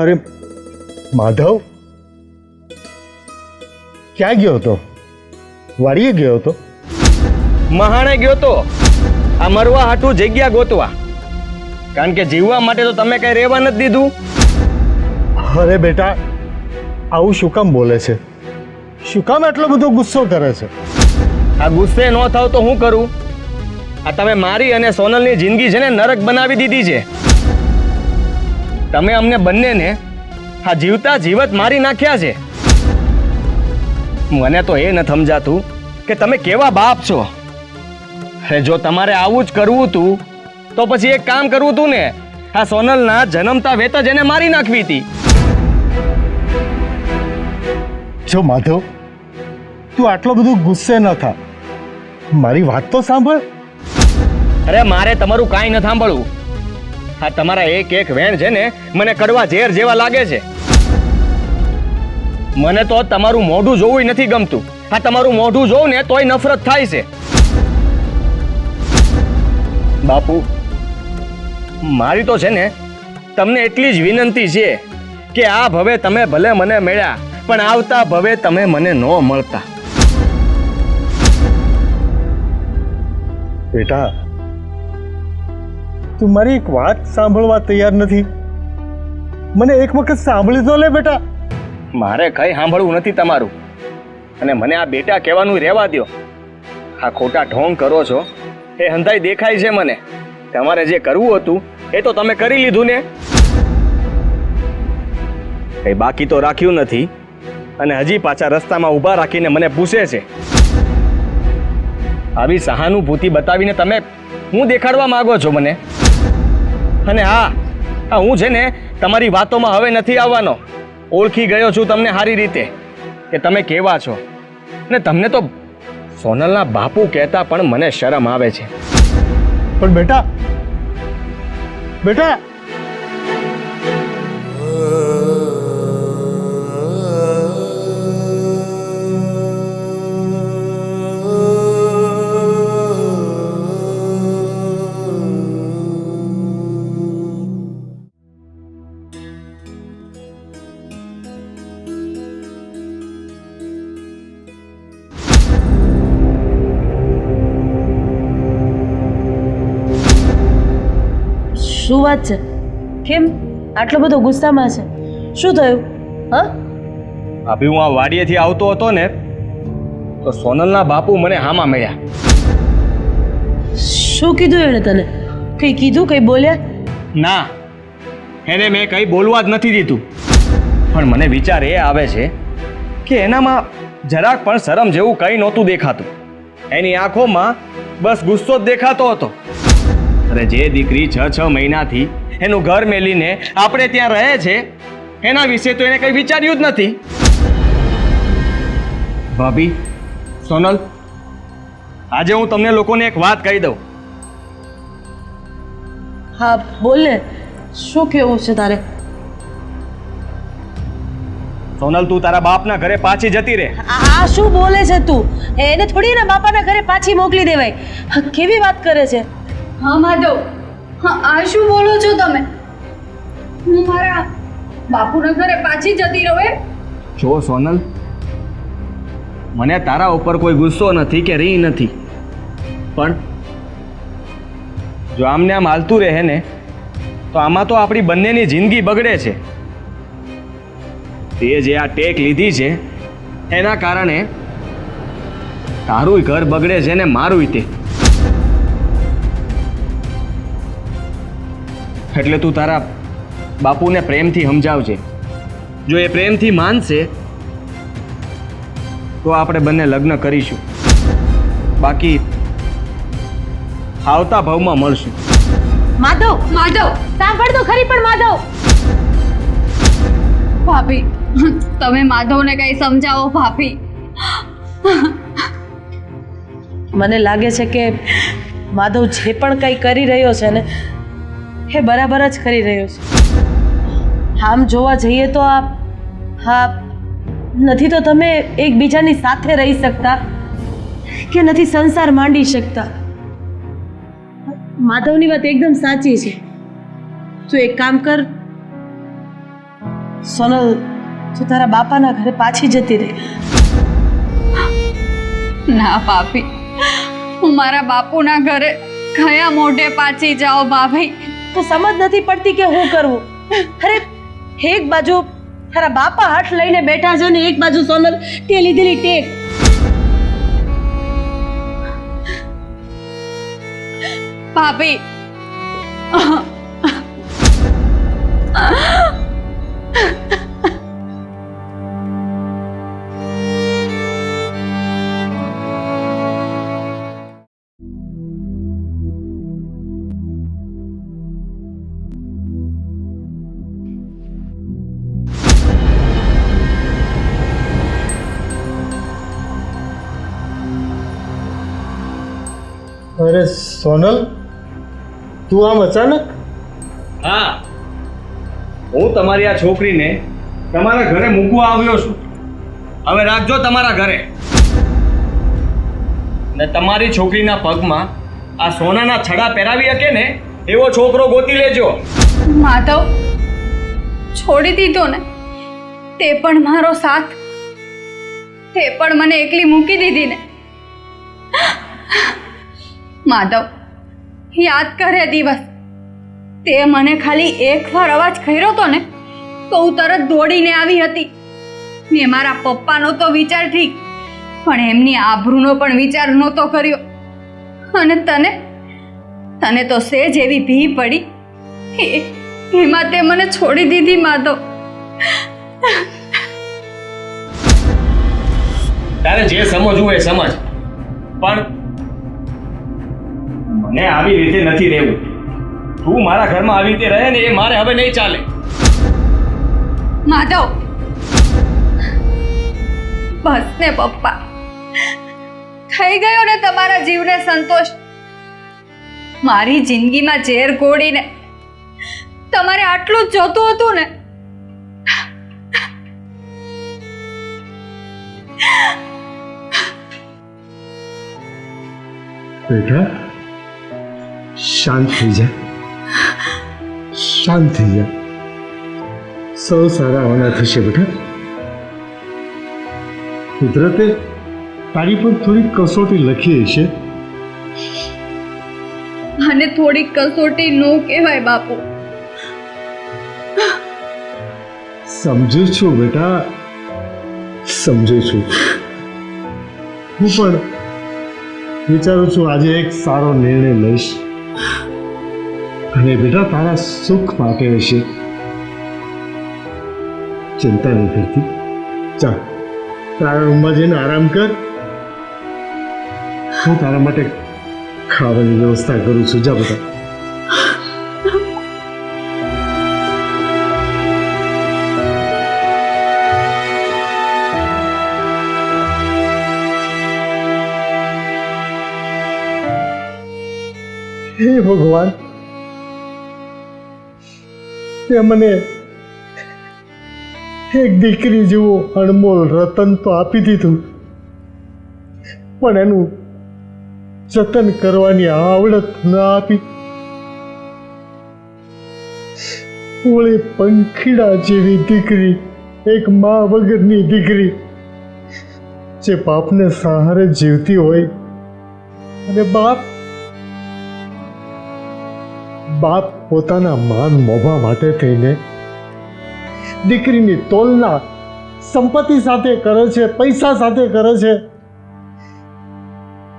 અરે માધવ, ક્યાં ગયો હતો? વાડીએ ગયો હતો? મહાણે ગયો તો આ મરવા હાટું જગ્યા ગોતવા, કારણ કે જીવવા માટે તો તમે કઈ રહેવા નથી દીધું. અરે બેટા, આવું શું કામ બોલે છે? શું કામ એટલો બધો ગુસ્સો કરે છે? આ ગુસ્સે ન થાવ તો હું કરું? આ તમે મારી અને સોનલની જિંદગી છે ને નરક બનાવી દીધી છે. તમે અમને બંનેને આ જીવતા જીવત મારી નાખ્યા છે. મને તો એ ન સમજાતું કે તમે કેવા બાપ છો. અરે જો તમારે આવું જ કરવું હતું તો પછી એક કામ કરવું હતું ને, આ સોનલના જન્મતા વેત જ એને મારી નાખવી હતી. જો માધવ, તું આટલો બધો ગુસ્સે ન થા, મારી વાત તો સાંભળ. અરે મારે તમારું કાંઈ ન સાંભળવું. આ તમારા એક એક વેણ છે ને મને કડવા ઝેર જેવા લાગે છે. મને તો તમારું મોઢું જોવું નથી ગમતું. આ તમારું મોઢું જોઉં ને તોય નફરત થાય છે. બાપુ, મારી તો છે ને તમને એટલી જ વિનંતી છે કે આ ભવે તમે ભલે મને મળ્યા, પણ આવતા ભવે તમે મને ન મળતા. બેટા, તું મારી એક વાત સાંભળવા તૈયાર નથી. મને એક વખત સાંભળી તો લે બેટા. મારે કઈ સાંભળવું નથી તમારું, અને મને આ બેટા કહેવાનું રહેવા દો. આ ખોટા ઢોંગ કરો છો એ હંધાઈ દેખાય છે મને. તમારે જે કરવું હતું એ તો તમે કરી લીધું ને. કઈ બાકી તો રાખ્યું નથી, અને હજી પાછા રસ્તામાં ઊભા રાખીને મને પૂછે છે. આવી સહાનુભૂતિ બતાવીને તમે હું દેખાડવા માંગો છો મને? અને હા, હું છે ને તમારી વાતોમાં હવે નથી આવવાનો. ઓળખી ગયો છું તમને સારી રીતે કે તમે કેવા છો. ને તમને તો સોનલના બાપુ કહેતા પણ મને શરમ આવે છે. પણ બેટા, બેટા, શું વાત છે? કેમ આટલો બધો ગુસ્સામાં છે? શું થયું? હા, અભી હું આ વાડીએથી આવતો હતો ને તો સોનલના બાપુ મને હામાં મળ્યા. શું કીધું એણે તને? કઈ કીધું? કઈ બોલ્યા? ના, એને મેં કંઈ બોલવા જ નથી દીધું. પણ મને વિચાર એ આવે છે કે એનામાં જરાક પણ શરમ જેવું કંઈ નહોતું દેખાતું. એની આંખોમાં બસ ગુસ્સો જ દેખાતો હતો. અરે જે દીકરી 6 મહિનાથી એનું ઘર મેલીને આપણે ત્યાં રહે છે, એના વિશે તો એને કંઈ વિચાર્યું જ નથી. ભાભી, સોનલ, આજે હું તમને લોકોને એક વાત કહી દઉં. હા બોલ ને, શું કેવું છે તારે? સોનલ, તું તારા બાપના ઘરે પાછી જતી રહે. આ શું બોલે છે તું? એને થોડી ને બાપાના ઘરે પાછી મોકલી દેવાય. કેવી વાત કરે છે? હા માધવ, હા આ શું બોલો છો તમે? હું મારા બાપુના ઘરે પાછી જતી રહું એમ? જો સોનલ, મને તારા ઉપર કોઈ ગુસ્સો નથી કે રી નથી, પણ જો આમને આમ હાલતું રહે ને તો આમાં તો આપણી બંનેની જિંદગી બગડે છે. તે જે આ ટેક લીધી છે એના કારણે તારુંય ઘર બગડે છે ને મારુંય તે. એટલે તું તારા બાપુને પ્રેમથી સમજાવજે. જો એ પ્રેમથી માનશે તો આપણે બંને લગ્ન કરીશું, બાકી આવતા ભાવમાં મળશું. માધવ, માધવ સાંભળ તો ખરી. પણ માધવ, ભાભી તમે માધવને કઈ સમજાવો ભાભી. મને લાગે છે કે માધવ જે પણ કંઈ કરી રહ્યો છે ને એ બરાબર જ કરી રહ્યો છે. આમ જોવા જઈએ તો હા નથી તો તમે એકબીજાની સાથે રહી શકતા કે નથી સંસાર માંડી શકતા. માધવની વાત એકદમ સાચી છે. તું એક કામ કર, સોનલ તું તારા બાપાના ઘરે પાછી જતી રહે. ના ભાભી, હું મારા બાપુના ઘરે કયા મોઢે પાછી જાઓ ભાભી? તો સમજ નથી પડતી કે હું કરવું. અરે એક બાજુ તારા બાપા હાથ લઈને બેઠા છે ને એક બાજુ સોનલ તે લીધેલી ટેક. ભાભી, અરે સોનલ, તું આમ અચાનક? હા, હું તમારી આ છોકરીને તમારા ઘરે મૂકવા આવ્યો છું. હવે રાખજો તમારા ઘરે. ને તમારી છોકરીના પગમાં આ સોનાના છડા પહેરાવી શકે ને એવો છોકરો ગોતી લેજો. માધવ છોડી દીધો ને તે પણ મારો સાથ, તે પણ મને એકલી મૂકી દીધી ને. માધવ, યાદ કરે દિવસ તે મને ખાલી એકવાર અવાજ કર્યો તો ને તો હું તરત દોડીને આવી હતી. ને મારા પપ્પાનો તો વિચાર ઠીક, પણ એમની આબરૂનો પણ વિચાર નહોતો કર્યો. અને તને તો સેજ એવી ભી પડી એમાં તે મને છોડી દીધી. માધવ, તારે જે સમજવું એ સમજ, પણ મને આવી રીતે નથી રહેવું. તું મારા ઘરમાં આવી રીતે રહે ને એ મારે હવે નહીં ચાલે. માધવ, બસ ને પપ્પા, થઈ ગયો ને તમારા જીવને સંતોષ. મારી જિંદગીમાં ઝેર ઘોડીને તમારે આટલું જ જોતું હતું ને. બેટા, શાંત થઈ જા, શાંત થઈ જા. સૌ સારા હોના થશે બેટા. કુદરતે તારી પર થોડી કસોટી લખી હશે. અને થોડી કસોટી નો કહેવાય બાપુ. સમજુ છું બેટા, સમજુ છું. હું પણ વિચારું છું આજે એક સારો નિર્ણય લઈશ અને બેટા તારા સુખ માટે હશે. ચિંતા નહીં કરતી. ચાલ તારા રૂમમાં જઈને આરામ કર. હું તારા માટે ખાવાની વ્યવસ્થા કરું છું. જા બેટા. હે ભગવાન, તે મને એક દીકરી જેવો અણમોલ રતન તો આપી દીધું, પણ એનું જતન કરવાની આવડત ન આપી. ઓળી પંખીડા જેવી દીકરી, એક મા વગરની દીકરી જે બાપને સહારે જીવતી હોય અને બાપ પોતાના માન મોભા માટે થઈને દીકરીની તોલના સંપત્તિ સાથે કરે છે, પૈસા સાથે કરે છે.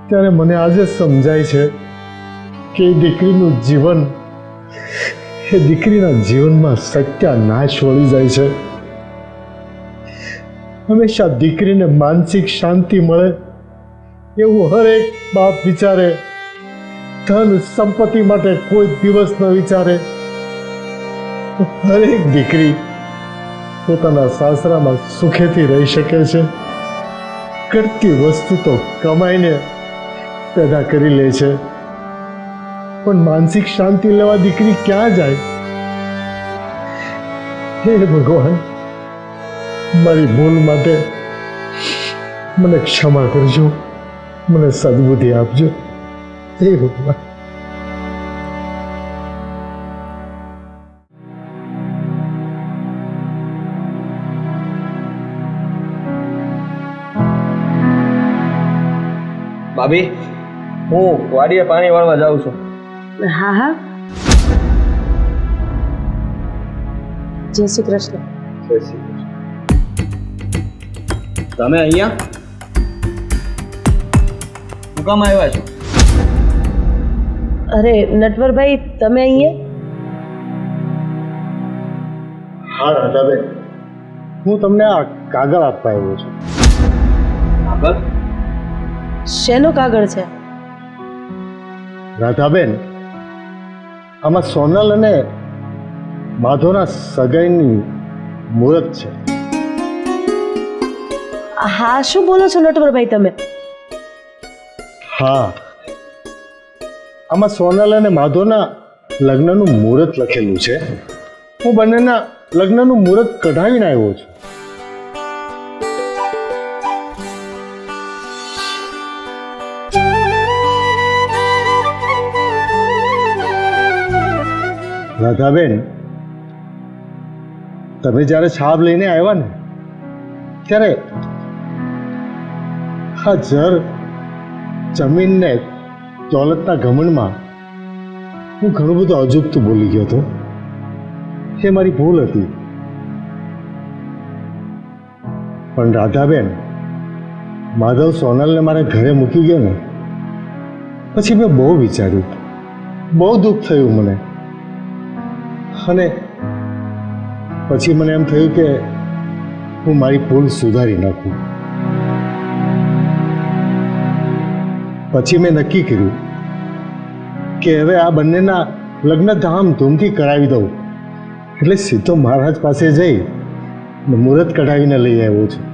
ત્યારે મને આજે સમજાય છે કે એ દીકરીનું જીવન, એ દીકરીના જીવનમાં સત્યાનાશ વળી જાય છે. હંમેશા દીકરીને માનસિક શાંતિ મળે એવું હરેક બાપ વિચારે. ધન સંપત્તિ માટે કોઈ દિવસ ન વિચારે. હરેક દીકરી પોતાના સાસરામાં સુખેથી રહી શકે છે. કરતી વસ્તુ તો કમાઈને પેદા કરી લે છે, પણ માનસિક શાંતિ લેવા દીકરી ક્યાં જાય? હે ભગવાન, મારી ભૂલ માટે મને ક્ષમા કરજો, મને સદબુદ્ધિ આપજો. હે ભગવાન. ભાભી હું વાડીએ પાણી વાળવા જાઉં છું. હા હા. જય શ્રી કૃષ્ણ. તમે અહીંયા શું કામ આવ્યા છો? અરે નટવરભાઈ, તમે અહીંયા? હા રાધાબેન, હું તમને આ કાગળ આપવા આવ્યો છું. આગળ શેનો કાગળ છે? રાધાબેન, આમાં સોનલ અને માધવના સગાઈની મુહૂર્ત છે. હા, શું બોલો છો નટવરભાઈ તમે? હા, આમાં સોનલ અને માધવના લગ્નનું મુહૂર્ત લખેલું છે. હું બંનેના લગ્નનું મુહૂર્ત કઢાવીને આવ્યો છું. રાધાબેન, તમે જ્યારે છાપ લઈને આવ્યા ને ત્યારે આ જમીનને દોલતના ઘમંડમાં હું ઘણું બધું અજુગતું બોલી ગયો હતો. એ મારી ભૂલ હતી. પણ રાધાબેન, માધવ સોનલને મારા ઘરે મૂકી ગયો ને પછી મેં બહુ વિચાર્યું, બહુ દુઃખ થયું મને. અને પછી મને એમ થયું કે હું મારી ભૂલ સુધારી નાખું. પછી મેં નક્કી કર્યું કે હવે આ બંનેના લગ્ન ધામધૂમથી કરાવી દઉં. એટલે સીધો મહારાજ પાસે જઈ મુહૂર્ત કઢાવીને લઈ આવ્યો છું.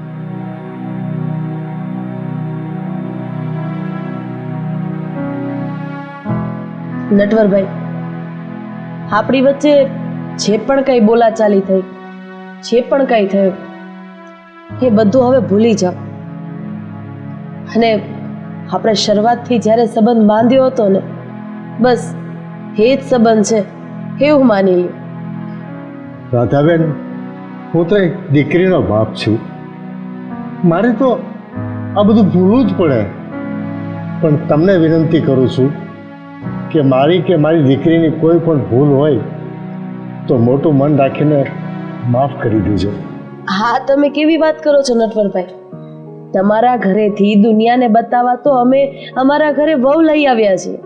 નટવરભાઈ, આપણી વચ્ચે જે પણ કંઈ બોલાચાલી થઈ, જે પણ કંઈ થયું, એ બધું હવે ભૂલી જાઓ. અને આપણે શરૂઆતથી જ્યારે સંબંધ બાંધ્યો હતો ને, બસ એ જ સંબંધ છે એવું માની લ્યો. રાધાબેન, હું તો એક દીકરીનો બાપ છું. મારે તો આ બધું ભૂલવું જ પડે. પણ તમને વિનંતી કરું છું કે મારી કે મારી દીકરીની કોઈ પણ ભૂલ હોય તો મોટું મન રાખીને માફ કરી દેજો. હા, તમે કેવી વાત કરો છો નટવરભાઈ? તમારા ઘરેથી દુનિયાને બતાવવા તો અમે અમારા ઘરે વહુ લઈ આવ્યા છીએ,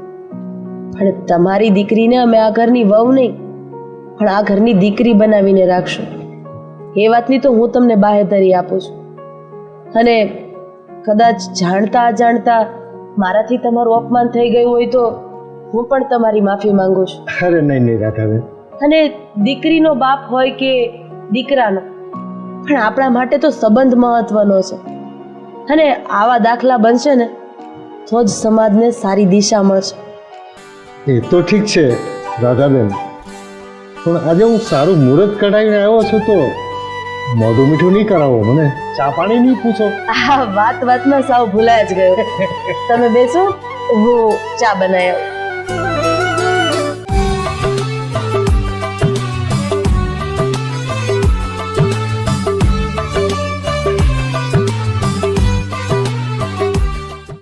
પણ તમારી દીકરીને અમે આ ઘરની વહુ નહીં પણ આ ઘરની દીકરી બનાવીને રાખશું. એ વાતની તો હું તમને બાહેધરી આપું છું. અને કદાચ જાણતા અજાણતા મારાથી તમારું અપમાન થઈ ગયું હોય તો હું પણ તમારી માફી માંગુ છું. અરે નહીં નહીં રાધાબેન. અને દીકરીનો બાપ હોય કે દીકરાનો, પણ આપણા માટે તો સંબંધ મહત્વનો છે. અને આવા દાખલા બનશે ને તો જ સમાજને સારી દિશા મળશે. એ તો ઠીક છે રાધાબેન, પણ આજે હું સારું મુહૂર્ત કઢાવીને આવ્યો છું તો મોઢું મીઠું નહીં કરાવો મને. ચા પાણી નહીં પૂછો. આ વાતમાં સાવ ભૂલાય જ ગયો. તમે બેસો, હું ચા બનાવી આવું.